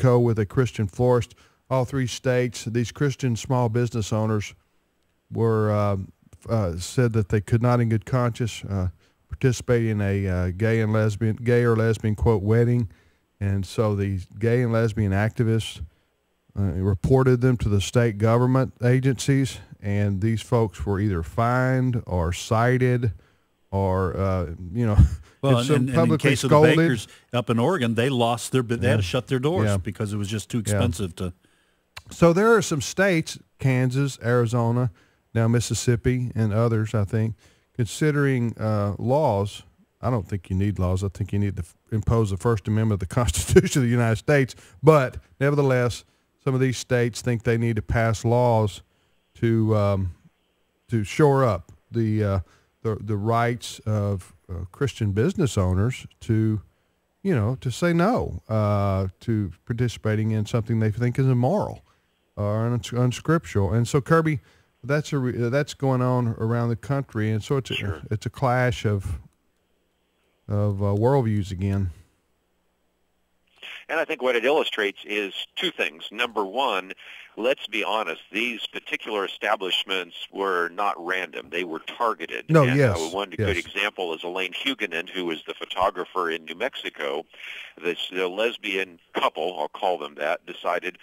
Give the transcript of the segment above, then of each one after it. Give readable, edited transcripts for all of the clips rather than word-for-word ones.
Mexico with a Christian florist. All three states, these Christian small business owners were said that they could not in good conscience participate in a gay or lesbian, quote, wedding. And so the gay and lesbian activists reported them to the state government agencies, and these folks were either fined or cited or, well, and in case scolded. Of the bakers up in Oregon, they lost they had to shut their doors because it was just too expensive to. So there are some states, Kansas, Arizona, now Mississippi, and others, I think, considering laws. I don't think you need laws. I think you need to impose the First Amendment of the Constitution of the United States. But nevertheless, some of these states think they need to pass laws to shore up the rights of Christian business owners to say no to participating in something they think is immoral or unscriptural. And so, Kerby, that's going on around the country, and so it's a clash of worldviews again. And I think what it illustrates is two things. Number one, let's be honest, these particular establishments were not random. They were targeted. No, and, yes. One good example is Elaine Huguenin, who was the photographer in New Mexico. The lesbian couple, I'll call them that, decided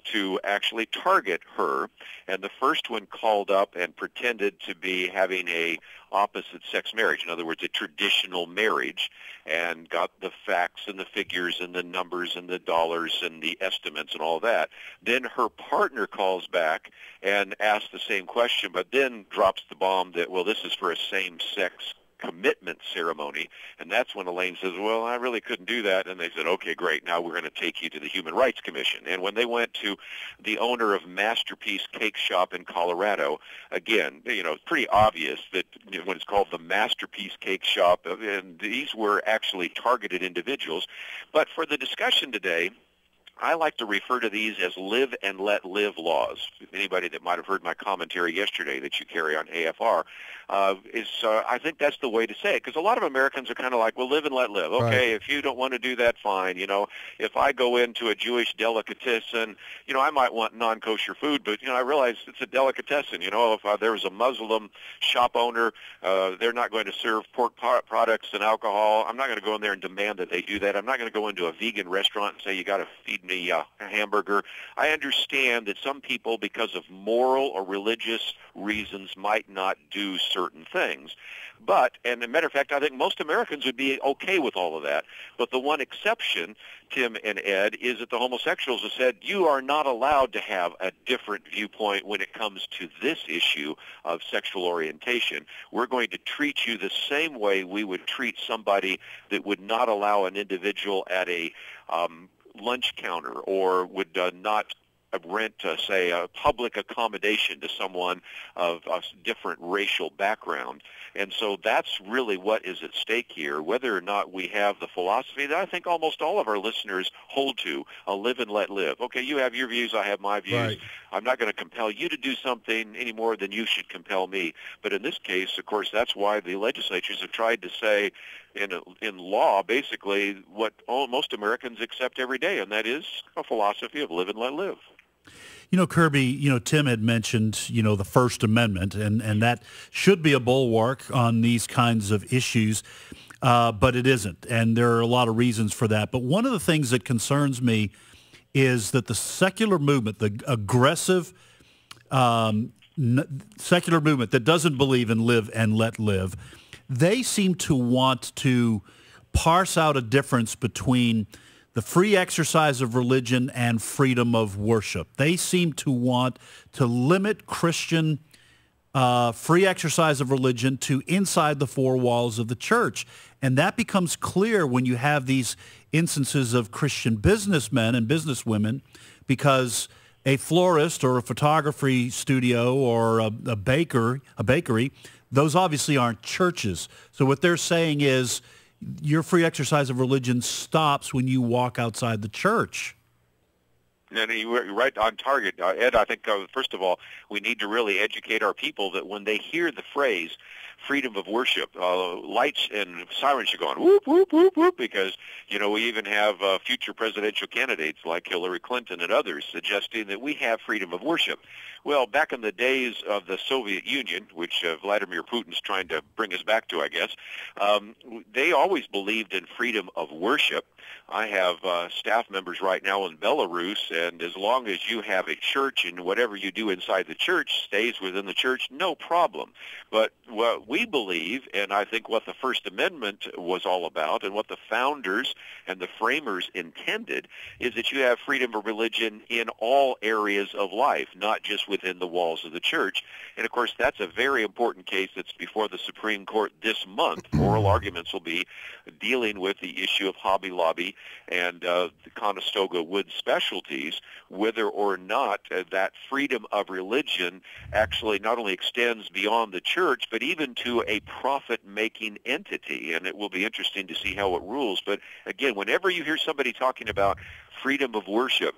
to actually target her. And the first one called up and pretended to be having a opposite-sex marriage, in other words, a traditional marriage, and got the facts and the figures and the numbers and the dollars and the estimates and all that. Then her partner calls back and asks the same question, but then drops the bomb that, well, this is for a same-sex commitment ceremony. And that's when Elaine says, well, I really couldn't do that. And they said, okay, great, now we're going to take you to the Human Rights Commission. And when they went to the owner of Masterpiece Cake Shop in Colorado, again, it's pretty obvious that when it's called the Masterpiece Cake Shop, and these were actually targeted individuals. But for the discussion today, I like to refer to these as live and let live laws. Anybody that might have heard my commentary yesterday that you carry on AFR, I think that's the way to say it, because a lot of Americans are kind of like, well, live and let live. Okay, right. If you don't want to do that, fine. If I go into a Jewish delicatessen, I might want non-kosher food, but, I realize it's a delicatessen. If there was a Muslim shop owner, they're not going to serve pork products and alcohol. I'm not going to go in there and demand that they do that. I'm not going to go into a vegan restaurant and say, you got to feed me a hamburger. I understand that some people, because of moral or religious reasons, might not do certain things. But, and as a matter of fact, I think most Americans would be okay with all of that. But the one exception, Tim and Ed, is that the homosexuals have said, you are not allowed to have a different viewpoint when it comes to this issue of sexual orientation. We're going to treat you the same way we would treat somebody that would not allow an individual at a lunch counter, or would not rent, say, a public accommodation to someone of a different racial background. And so that's really what is at stake here, whether or not we have the philosophy that I think almost all of our listeners hold to, a live and let live. Okay, you have your views, I have my views. Right. I'm not going to compel you to do something any more than you should compel me. But in this case, of course, that's why the legislatures have tried to say in law, basically, what most Americans accept every day, and that is a philosophy of live and let live. Kerby, Tim had mentioned, the First Amendment, and that should be a bulwark on these kinds of issues, but it isn't. And there are a lot of reasons for that. But one of the things that concerns me is that the secular movement, the aggressive secular movement that doesn't believe in live and let live, they seem to want to parse out a difference between the free exercise of religion and freedom of worship. They seem to want to limit Christian free exercise of religion to inside the four walls of the church. And that becomes clear when you have these instances of Christian businessmen and businesswomen, because a florist or a photography studio or a bakery, those obviously aren't churches. So what they're saying is your free exercise of religion stops when you walk outside the church. And you're right on target. Ed, I think, first of all, we need to really educate our people that when they hear the phrase freedom of worship. Lights and sirens are going whoop, whoop, whoop, whoop, because, we even have future presidential candidates like Hillary Clinton and others suggesting that we have freedom of worship. Well, back in the days of the Soviet Union, which Vladimir Putin's trying to bring us back to, I guess, they always believed in freedom of worship. I have staff members right now in Belarus, and as long as you have a church and whatever you do inside the church stays within the church, no problem. But what we believe, and I think what the First Amendment was all about, and what the founders and the framers intended, is that you have freedom of religion in all areas of life, not just within the walls of the church. And, of course, that's a very important case that's before the Supreme Court this month. Oral arguments will be dealing with the issue of Hobby Lobby and the Conestoga Wood Specialties, whether or not that freedom of religion actually not only extends beyond the church, but even to a profit-making entity. And it will be interesting to see how it rules. But, again, whenever you hear somebody talking about freedom of worship,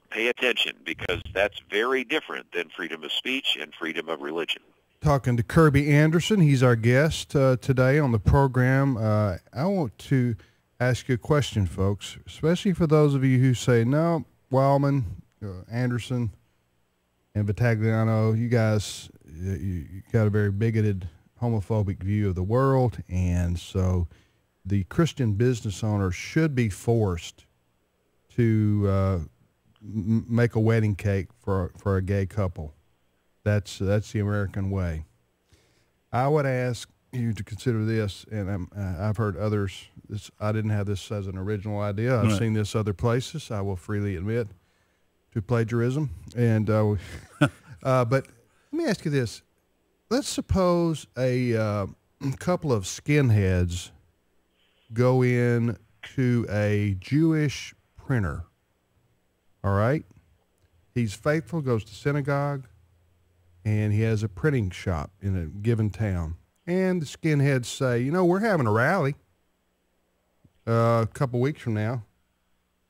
pay attention, because that's very different than freedom of speech and freedom of religion. Talking to Kerby Anderson. He's our guest today on the program. I want to ask you a question, folks, especially for those of you who say, no, Wildman, Anderson, and Battagliano, you guys, you got a very bigoted, homophobic view of the world, and so the Christian business owner should be forced to make a wedding cake for a gay couple. That's the American way. I would ask you to consider this, and I've heard others. I didn't have this as an original idea. I've seen this other places. I will freely admit to plagiarism. And but let me ask you this: let's suppose a couple of skinheads go in to a Jewish printer. All right, he's faithful, goes to synagogue, and he has a printing shop in a given town. And the skinheads say, we're having a rally a couple weeks from now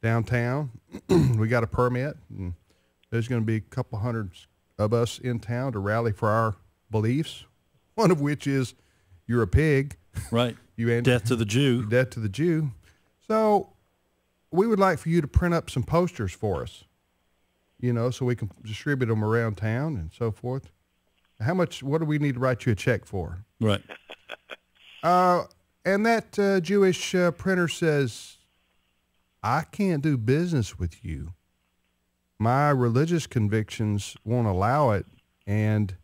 downtown. We got a permit, and there's going to be a couple hundred of us in town to rally for our beliefs, one of which is you're a pig. Right. Death to the Jew. Death to the Jew. So we would like for you to print up some posters for us, so we can distribute them around town and so forth. What do we need to write you a check for? Right. And that Jewish printer says, I can't do business with you. My religious convictions won't allow it, and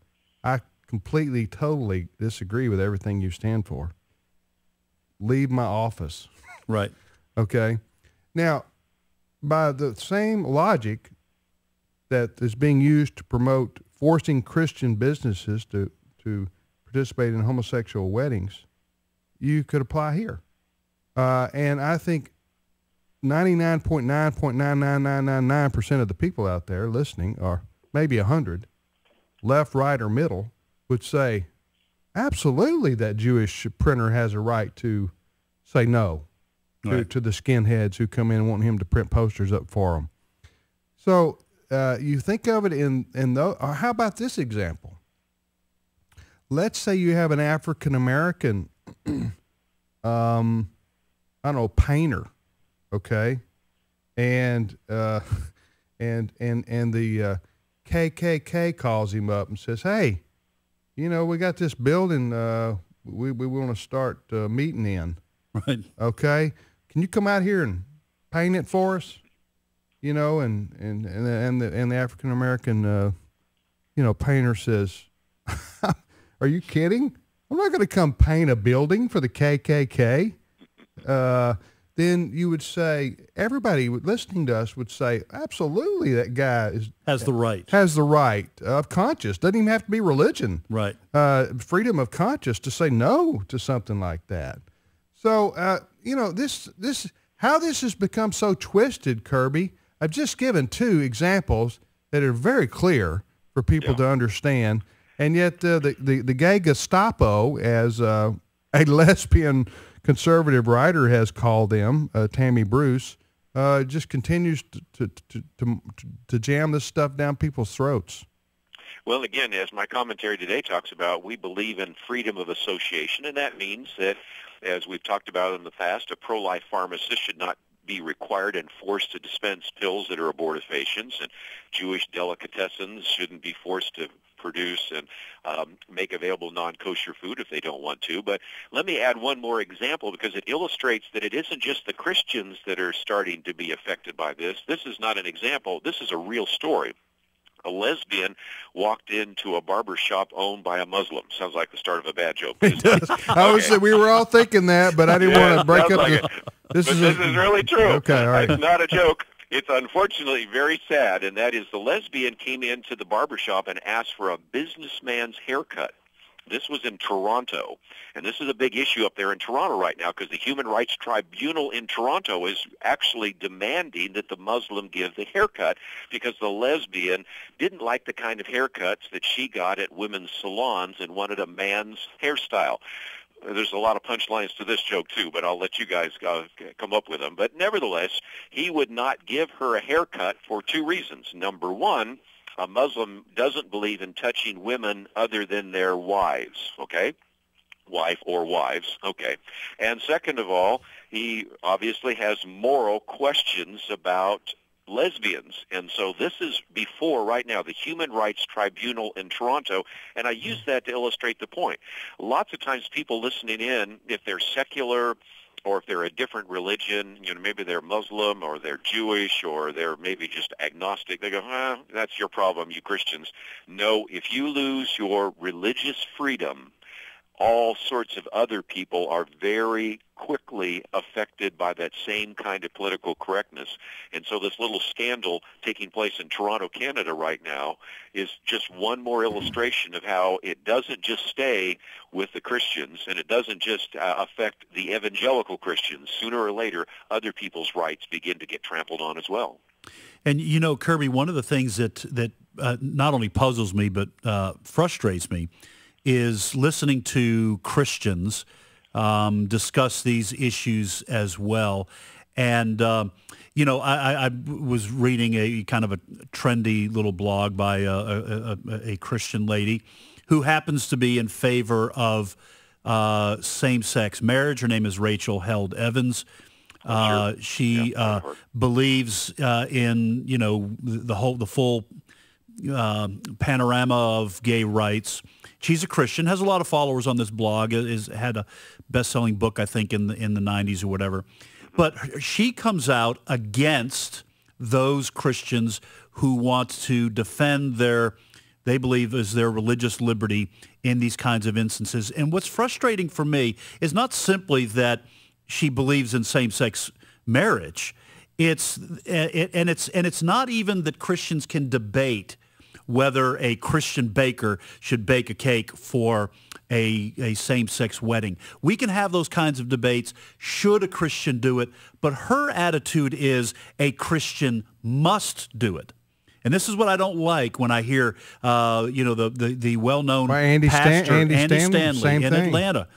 I completely, totally disagree with everything you stand for. Leave my office. Right. Okay. Now, by the same logic that is being used to promote forcing Christian businesses to participate in homosexual weddings, you could apply here. And I think 99.99999% of the people out there listening, or maybe 100, left, right, or middle, would say, absolutely, that Jewish printer has a right to say no to the skinheads who come in and want him to print posters up for them. So you think of it in those, or how about this example? Let's say you have an African-American, painter, okay? And the KKK calls him up and says, hey, we got this building we want to start meeting in. Right. Okay? Can you come out here and paint it for us? And the African American painter says, are you kidding? I'm not going to come paint a building for the KKK. Then you would say, everybody listening to us would say, absolutely, that guy has the right of conscience. Doesn't even have to be religion. Right. Freedom of conscience to say no to something like that. So, how this has become so twisted, Kerby. I've just given two examples that are very clear for people to understand, and yet the gay Gestapo, as a lesbian conservative writer has called them, Tammy Bruce, just continues to jam this stuff down people's throats. Well, again, as my commentary today talks about, we believe in freedom of association, and that means that, as we've talked about in the past, a pro-life pharmacist should not be required and forced to dispense pills that are abortifacients, and Jewish delicatessens shouldn't be forced to produce and make available non-kosher food if they don't want to. But let me add one more example, because it illustrates that it isn't just the Christians that are starting to be affected by this. This is not an example. This is a real story. A lesbian walked into a barber shop owned by a Muslim. Sounds like the start of a bad joke. It does. We were all thinking that, but I didn't want to break up. Like this is really true. Okay, all right. It's not a joke. It's unfortunately very sad, and that is the lesbian came into the barber shop and asked for a businessman's haircut. This was in Toronto, and this is a big issue up there in Toronto right now, because the Human Rights Tribunal in Toronto is actually demanding that the Muslim give the haircut, because the lesbian didn't like the kind of haircuts that she got at women's salons and wanted a man's hairstyle. There's a lot of punchlines to this joke, too, but I'll let you guys come up with them. But nevertheless, he would not give her a haircut for two reasons. Number one, a Muslim doesn't believe in touching women other than their wives, okay? Wife or wives, okay. And second of all, he obviously has moral questions about lesbians. And so this is before, right now, the Human Rights Tribunal in Toronto, and I use that to illustrate the point. Lots of times people listening in, if they're secular or if they're a different religion, maybe they're Muslim or they're Jewish or they're maybe just agnostic, they go, that's your problem, you Christians. No, if you lose your religious freedom, all sorts of other people are very quickly affected by that same kind of political correctness. And so this little scandal taking place in Toronto, Canada right now is just one more illustration of how it doesn't just stay with the Christians, and it doesn't just affect the evangelical Christians. Sooner or later, other people's rights begin to get trampled on as well. And, Kerby, one of the things that not only puzzles me but frustrates me is listening to Christians discuss these issues as well. And, I was reading a kind of a trendy little blog by a Christian lady who happens to be in favor of same-sex marriage. Her name is Rachel Held Evans. She believes in, the full panorama of gay rights. She's a Christian, has a lot of followers on this blog, had a best-selling book, I think, in the 90s or whatever. But she comes out against those Christians who want to defend they believe is their religious liberty in these kinds of instances. And what's frustrating for me is not simply that she believes in same-sex marriage. It's not even that Christians can debate whether a Christian baker should bake a cake for a same-sex wedding. We can have those kinds of debates. Should a Christian do it? But her attitude is a Christian must do it. And this is what I don't like when I hear, the well-known pastor Andy Stanley in Atlanta.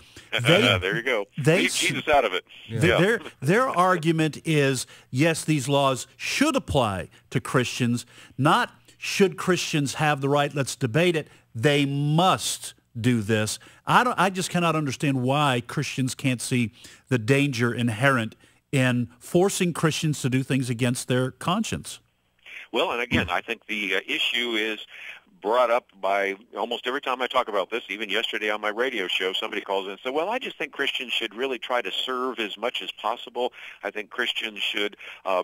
There you go. Leave Jesus out of it. Yeah. Their argument is, yes, these laws should apply to Christians, not should Christians have the right? Let's debate it. They must do this. I just cannot understand why Christians can't see the danger inherent in forcing Christians to do things against their conscience. Well, and again, I think the issue is brought up by almost every time I talk about this. Even yesterday on my radio show, somebody calls in and said, well, I just think Christians should really try to serve as much as possible. I think Christians should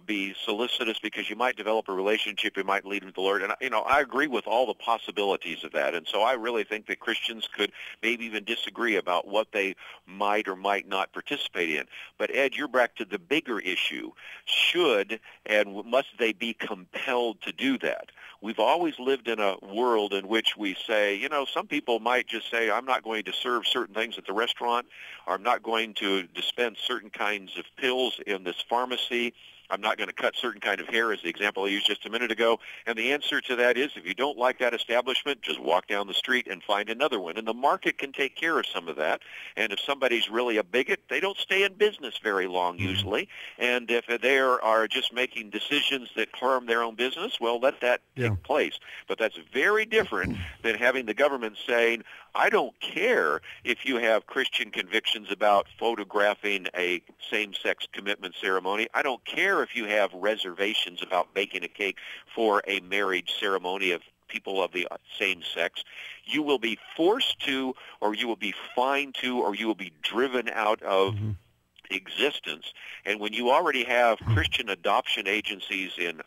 be solicitous, because you might develop a relationship, you might lead with the Lord. And, I agree with all the possibilities of that. And so I really think that Christians could maybe even disagree about what they might or might not participate in. But, Ed, you're back to the bigger issue. Should and must they be compelled to do that? We've always lived in a world in which we say, some people might just say, I'm not going to serve certain things at the restaurant, or I'm not going to dispense certain kinds of pills in this pharmacy. I'm not going to cut certain kind of hair, as the example I used just a minute ago. And the answer to that is, if you don't like that establishment, just walk down the street and find another one. And the market can take care of some of that. And if somebody's really a bigot, they don't stay in business very long usually. And if they are just making decisions that harm their own business, well, let that take place. But that's very different than having the government saying, I don't care if you have Christian convictions about photographing a same-sex commitment ceremony. I don't care if you have reservations about baking a cake for a marriage ceremony of people of the same sex. You will be forced to, or you will be fined to, or you will be driven out of existence. And when you already have Christian adoption agencies in